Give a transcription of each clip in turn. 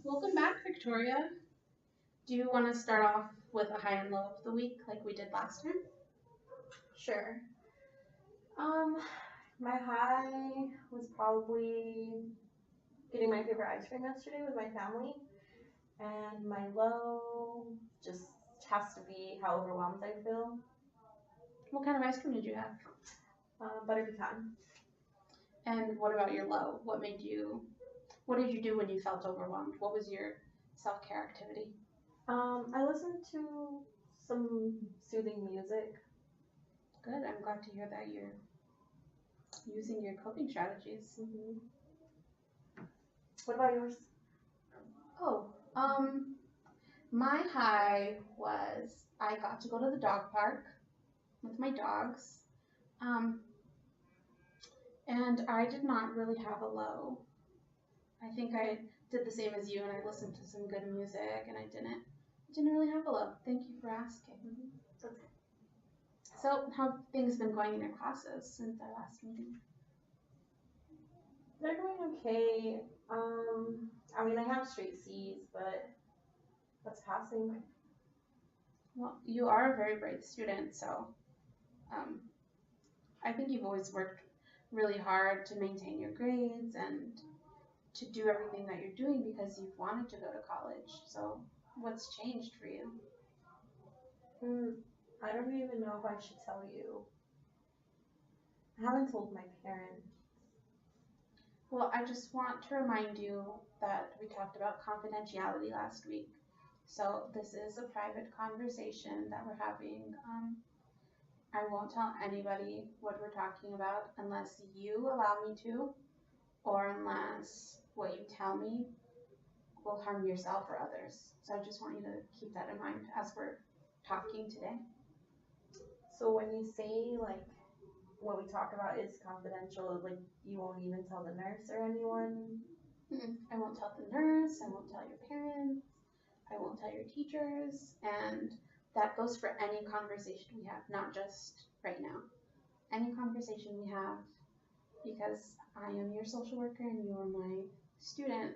Welcome back, Victoria. Do you want to start off with a high and low of the week like we did last time? Sure. Um, my high was probably getting my favorite ice cream yesterday with my family, and my low just has to be how overwhelmed I feel. What kind of ice cream did you have? Butter pecan. And what about your low? What did you do when you felt overwhelmed? What was your self-care activity? I listened to some soothing music. Good. I'm glad to hear that you're using your coping strategies. Mm-hmm. What about yours? Oh, my high was I got to go to the dog park with my dogs. And I did not really have a low. I think I did the same as you, and I listened to some good music, and I didn't really have a low. Thank you for asking. Okay. So, how have things been going in your classes since our last meeting? They're going okay. I have straight C's, but that's passing. Well, you are a very bright student, so I think you've always worked really hard to maintain your grades and to do everything that you're doing because you've wanted to go to college. So, what's changed for you? I don't even know if I should tell you. I haven't told my parents. Well, I just want to remind you that we talked about confidentiality last week. So this is a private conversation that we're having. I won't tell anybody what we're talking about unless you allow me to, or unless what you tell me will harm yourself or others. So I just want you to keep that in mind as we're talking today. So when you say what we talk about is confidential, you won't even tell the nurse or anyone? I won't tell the nurse, I won't tell your parents, I won't tell your teachers, and that goes for any conversation we have, not just right now. Any conversation we have, because I am your social worker and you are my student,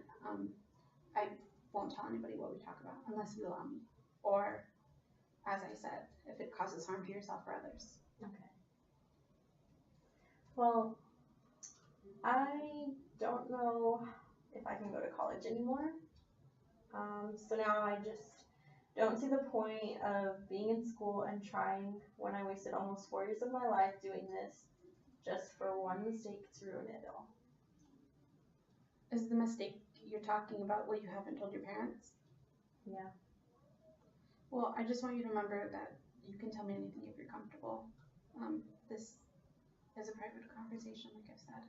I won't tell anybody what we talk about unless you allow me. Or, as I said, if it causes harm to yourself or others. Okay. Well, I don't know if I can go to college anymore. So now I just don't see the point of being in school and trying when I wasted almost 4 years of my life doing this just for one mistake to ruin it all. Is the mistake you're talking about what you haven't told your parents? Yeah. Well, I just want you to remember that you can tell me anything if you're comfortable. This is a private conversation, like I've said.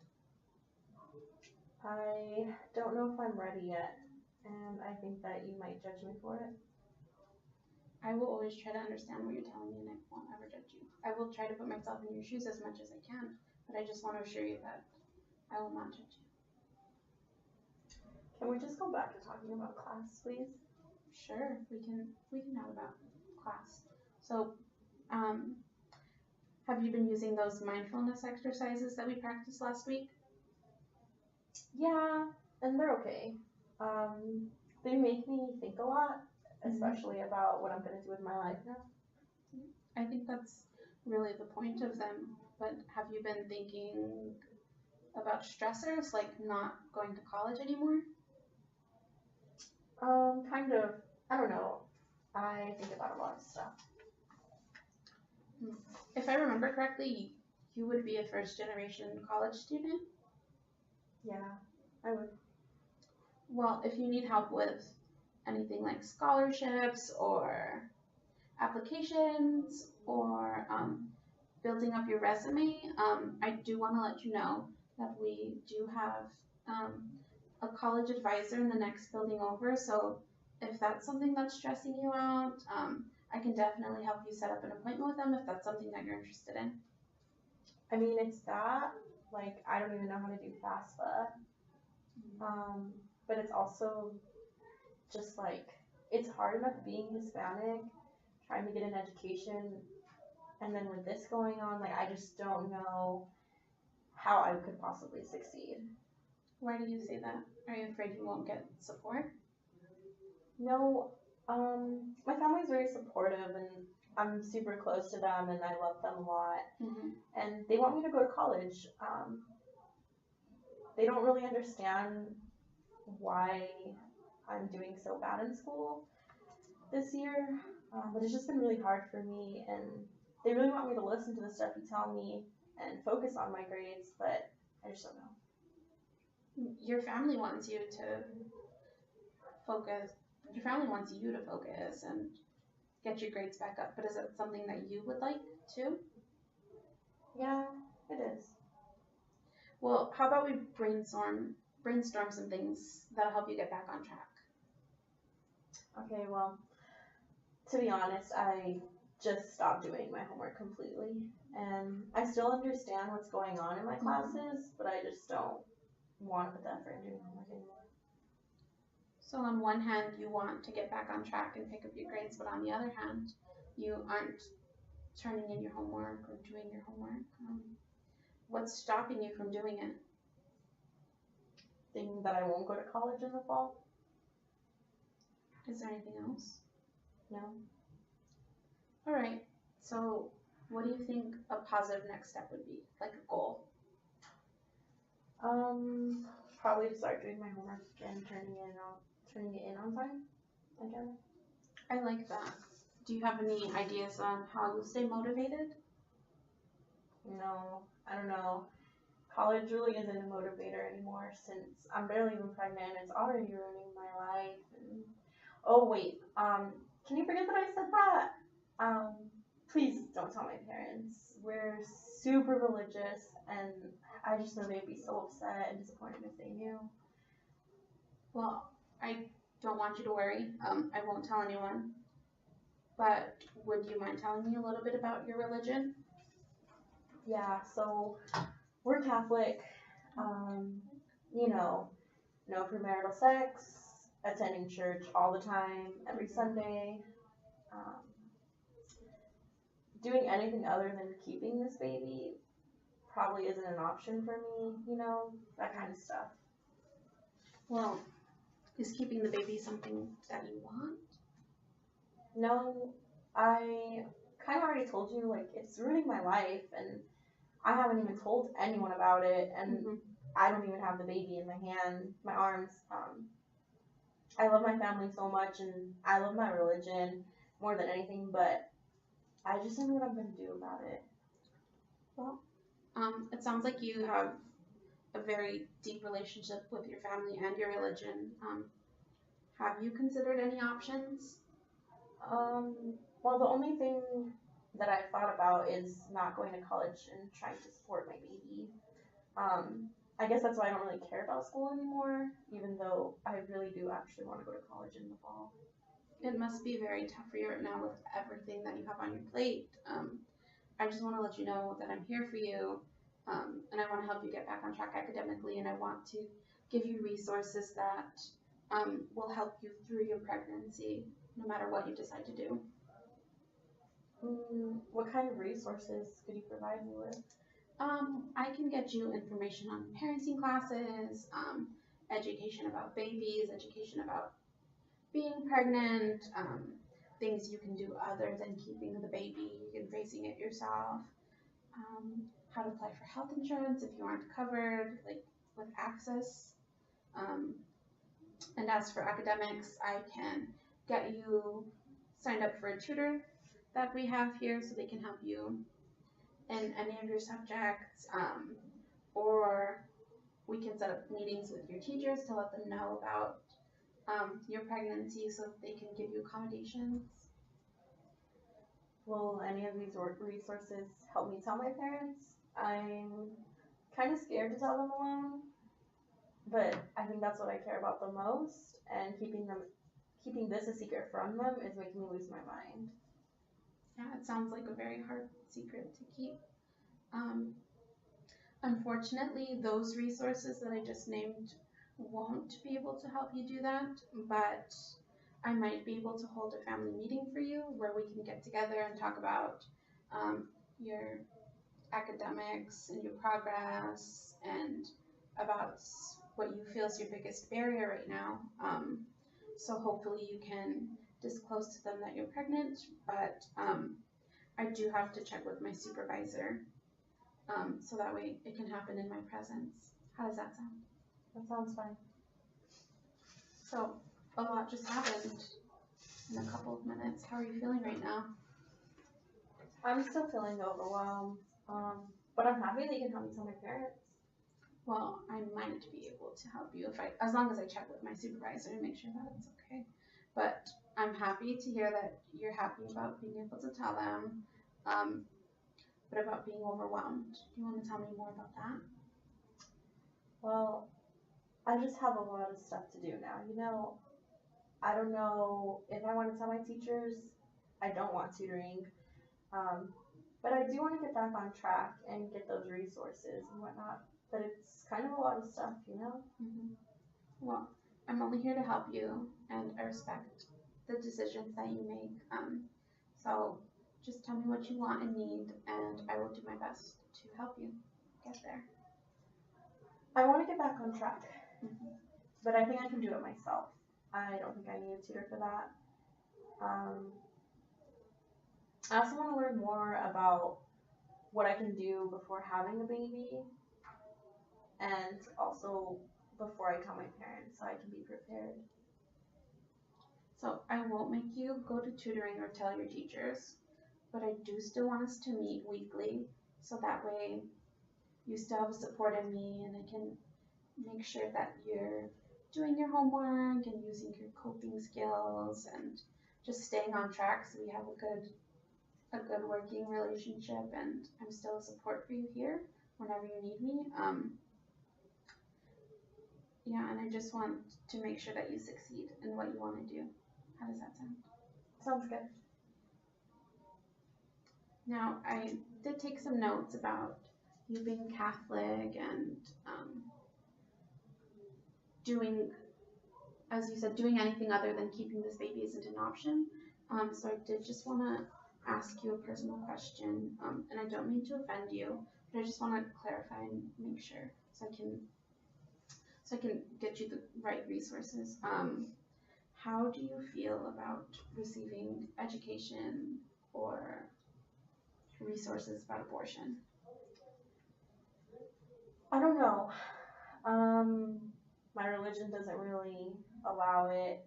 I don't know if I'm ready yet, and I think that you might judge me for it. I will always try to understand what you're telling me, and I won't ever judge you. I will try to put myself in your shoes as much as I can, but I just want to assure you that I will not judge you. Can we just go back to talking about class, please? Sure, we can have about class. So, have you been using those mindfulness exercises that we practiced last week? Yeah, and they're okay. They make me think a lot, especially about what I'm going to do with my life now. I think that's really the point of them. But have you been thinking about stressors, like not going to college anymore? Kind of. I don't know. I think about a lot of stuff. If I remember correctly, you would be a first-generation college student? Yeah, I would. Well, if you need help with anything like scholarships or applications or building up your resume, I do want to let you know that we do have a college advisor in the next building over. So if that's something that's stressing you out, I can definitely help you set up an appointment with them if that's something that you're interested in. I mean, it's that. I don't even know how to do FAFSA. But it's also just it's hard enough being Hispanic, trying to get an education, and then with this going on, I just don't know how I could possibly succeed. Why do you say that? Are you afraid you won't get support? No, my family's very supportive and I'm super close to them and I love them a lot. Mm-hmm. And they want me to go to college. They don't really understand why I'm doing so bad in school this year, but it's just been really hard for me. And they really want me to listen to the stuff you tell me and focus on my grades, but I just don't know. Your family wants you to focus. Your family wants you to focus and get your grades back up. But is that something that you would like too? Yeah, it is. Well, how about we brainstorm some things that'll help you get back on track. Okay, well, to be honest, I just stopped doing my homework completely. And I still understand what's going on in my classes, but I just don't want to put the effort into doing homework anymore. So on one hand, you want to get back on track and pick up your grades, but on the other hand, you aren't turning in your homework or doing your homework. What's stopping you from doing it? Thinking that I won't go to college in the fall? Is there anything else? No. All right. So what do you think a positive next step would be? Like a goal? Probably to start doing my homework and turning it in on time again. I like that. Do you have any ideas on how to stay motivated? No, I don't know. College really isn't a motivator anymore since I'm barely even pregnant. It's already ruining my life. And oh wait, can you forget that I said that? Please don't tell my parents. We're super religious, and I just know they'd be so upset and disappointed if they knew. Well, I don't want you to worry. I won't tell anyone. But would you mind telling me a little bit about your religion? Yeah, so we're Catholic. You know, no premarital sex, attending church all the time, every Sunday. Um, doing anything other than keeping this baby probably isn't an option for me, that kind of stuff. Well, is keeping the baby something that you want? No, I kind of already told you, like, it's ruining my life, and I haven't even told anyone about it, and I don't even have the baby in my arms. I love my family so much, and I love my religion more than anything, but I just don't know what I'm going to do about it. Well, it sounds like you have a very deep relationship with your family and your religion. Have you considered any options? Well, the only thing that I've thought about is not going to college and trying to support my baby. I guess that's why I don't really care about school anymore, even though I really do actually want to go to college in the fall. It must be very tough for you right now with everything that you have on your plate. I just want to let you know that I'm here for you, and I want to help you get back on track academically, and I want to give you resources that will help you through your pregnancy, no matter what you decide to do. What kind of resources could you provide me with? I can get you information on parenting classes, education about babies, education about being pregnant, things you can do other than keeping the baby and raising it yourself, how to apply for health insurance if you aren't covered, like with access. And as for academics, I can get you signed up for a tutor that we have here so they can help you in any of your subjects, or we can set up meetings with your teachers to let them know about your pregnancy so that they can give you accommodations. Will any of these resources help me tell my parents? I'm kind of scared to tell them alone, but I think that's what I care about the most, and keeping this a secret from them is making me lose my mind. Yeah, it sounds like a very hard secret to keep. Unfortunately, those resources that I just named won't be able to help you do that, but I might be able to hold a family meeting for you where we can get together and talk about your academics and your progress and about what you feel is your biggest barrier right now. so hopefully you can disclose to them that you're pregnant, but I do have to check with my supervisor, so that way it can happen in my presence. How does that sound? That sounds fine. So a lot just happened in a couple of minutes. How are you feeling right now? I'm still feeling overwhelmed, but I'm happy they can help me tell my parents. Well, I might be able to help you as long as I check with my supervisor and make sure that it's okay. But I'm happy to hear that you're happy about being able to tell them, but about being overwhelmed. Do you want to tell me more about that? Well, I just have a lot of stuff to do now. I don't know if I want to tell my teachers. I don't want tutoring. But I do want to get back on track and get those resources and whatnot. But it's kind of a lot of stuff. Mm-hmm. Well, I'm only here to help you, and I respect the decisions that you make. So just tell me what you want and need, and I will do my best to help you get there. I want to get back on track, Mm-hmm. but I think I can do it myself. I don't think I need a tutor for that. I also want to learn more about what I can do before having a baby, and also before I tell my parents, so I can be prepared. So I won't make you go to tutoring or tell your teachers, but I do still want us to meet weekly, so that way you still have a support in me, and I can make sure that you're doing your homework and using your coping skills and just staying on track, so we have a good working relationship, and I'm still a support for you here whenever you need me. Yeah, and I just want to make sure that you succeed in what you want to do. How does that sound? Sounds good. Now, I did take some notes about you being Catholic and doing, as you said, doing anything other than keeping this baby isn't an option. So I did just want to ask you a personal question, and I don't mean to offend you, but I just want to clarify and make sure so I can get you the right resources. How do you feel about receiving education or resources about abortion? I don't know. My religion doesn't really allow it,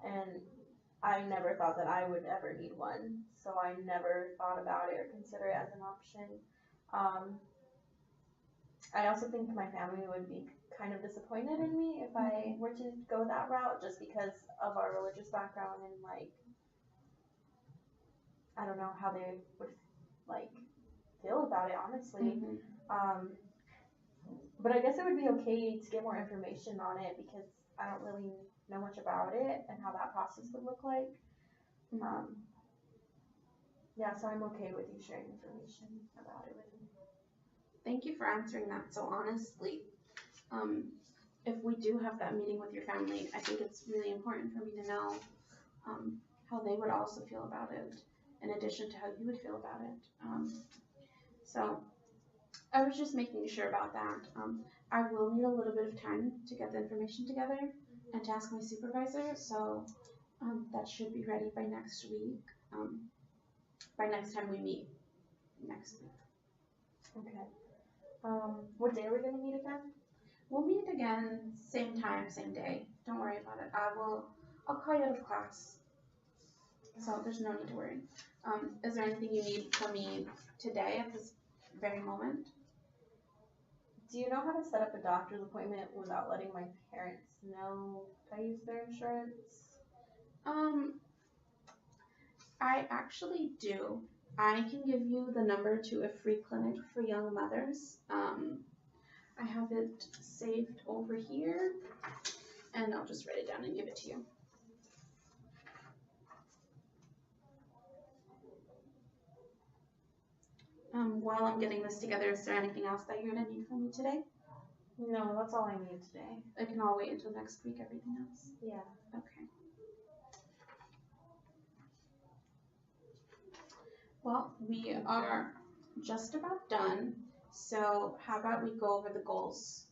and I never thought that I would ever need one, so I never thought about it or consider it as an option. I also think my family would be kind of disappointed in me if I were to go that route, just because of our religious background and I don't know how they would feel about it, honestly. Mm-hmm. But I guess it would be okay to get more information on it, because I don't really know much about it and how that process would look like. Mm-hmm. Yeah, so I'm okay with you sharing information about it with me. Thank you for answering that so honestly. If we do have that meeting with your family, I think it's really important for me to know how they would also feel about it, in addition to how you would feel about it. So I was just making sure about that. I will need a little bit of time to get the information together and to ask my supervisor, so that should be ready by next week, by next time we meet next week. Okay. What day are we going to meet again? We'll meet again, same time, same day. Don't worry about it. I'll call you out of class, so there's no need to worry. Is there anything you need from me today at this very moment? Do you know how to set up a doctor's appointment without letting my parents know if I use their insurance? I actually do. I can give you the number to a free clinic for young mothers. I have it saved over here, and I'll just write it down and give it to you. While I'm getting this together, is there anything else that you're going to need from me today? No, that's all I need today. It can all wait until next week, everything else? Yeah. Okay. Well, we are just about done, so how about we go over the goals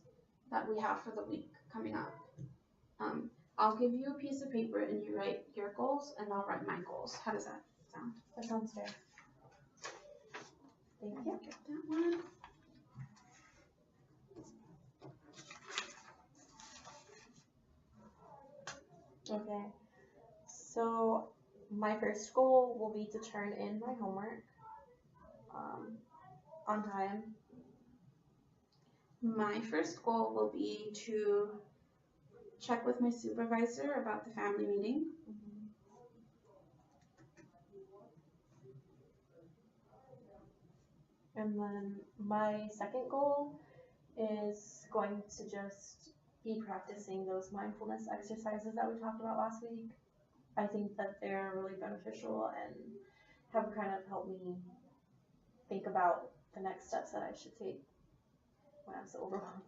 that we have for the week coming up. I'll give you a piece of paper and you write your goals and I'll write my goals. How does that sound? That sounds fair. Thank you. Get that one. Okay. So my first goal will be to turn in my homework on time. My first goal will be to check with my supervisor about the family meeting. And then my second goal is going to just be practicing those mindfulness exercises that we talked about last week. I think that they're really beneficial and have kind of helped me think about the next steps that I should take when I'm so overwhelmed.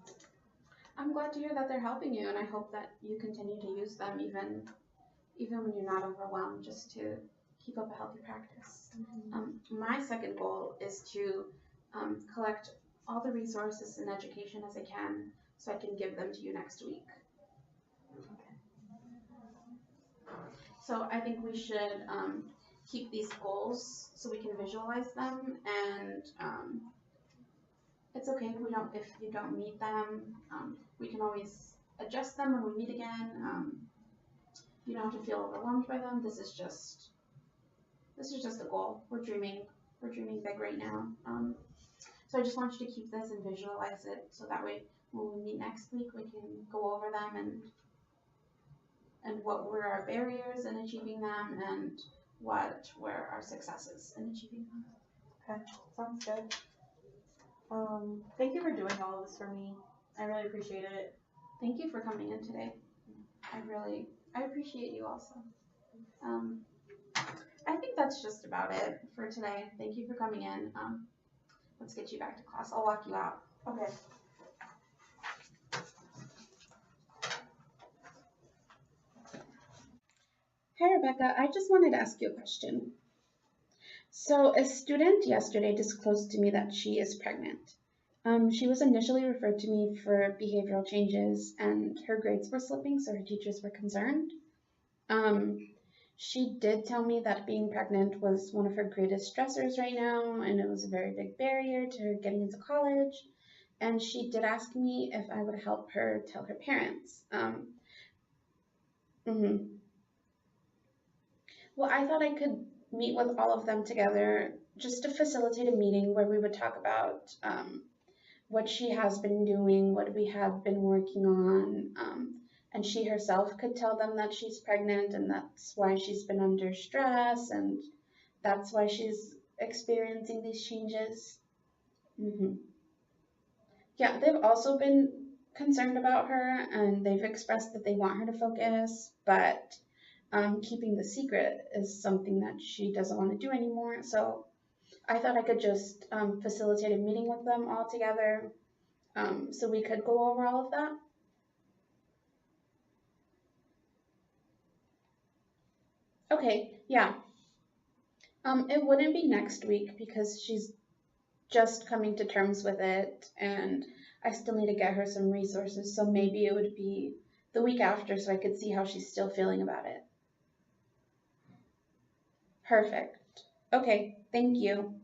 I'm glad to hear that they're helping you, and I hope that you continue to use them even when you're not overwhelmed, just to keep up a healthy practice. My second goal is to collect all the resources and education as I can so I can give them to you next week. Okay. So I think we should keep these goals so we can visualize them, and it's okay if you don't meet them. We can always adjust them when we meet again. You don't have to feel overwhelmed by them. This is just a goal. We're dreaming big right now. So I just want you to keep this and visualize it, so that way when we meet next week, we can go over them and what were our barriers in achieving them and what were our successes in achieving them. Okay, sounds good. Thank you for doing all of this for me. I really appreciate it. Thank you for coming in today. I appreciate you also. I think that's just about it for today. Thank you for coming in. Let's get you back to class. I'll walk you out. Okay. Hi, Rebecca. I just wanted to ask you a question. So a student yesterday disclosed to me that she is pregnant. She was initially referred to me for behavioral changes and her grades were slipping, so her teachers were concerned. She did tell me that being pregnant was one of her greatest stressors right now, and it was a very big barrier to her getting into college. And she did ask me if I would help her tell her parents. Well, I thought I could meet with all of them together just to facilitate a meeting where we would talk about what she has been doing, what we have been working on, and she herself could tell them that she's pregnant and that's why she's been under stress and that's why she's experiencing these changes. Yeah, they've also been concerned about her and they've expressed that they want her to focus, but keeping the secret is something that she doesn't want to do anymore. So I thought I could just facilitate a meeting with them all together so we could go over all of that. Okay, yeah. It wouldn't be next week because she's just coming to terms with it and I still need to get her some resources, so maybe it would be the week after so I could see how she's still feeling about it. Perfect. Okay, thank you.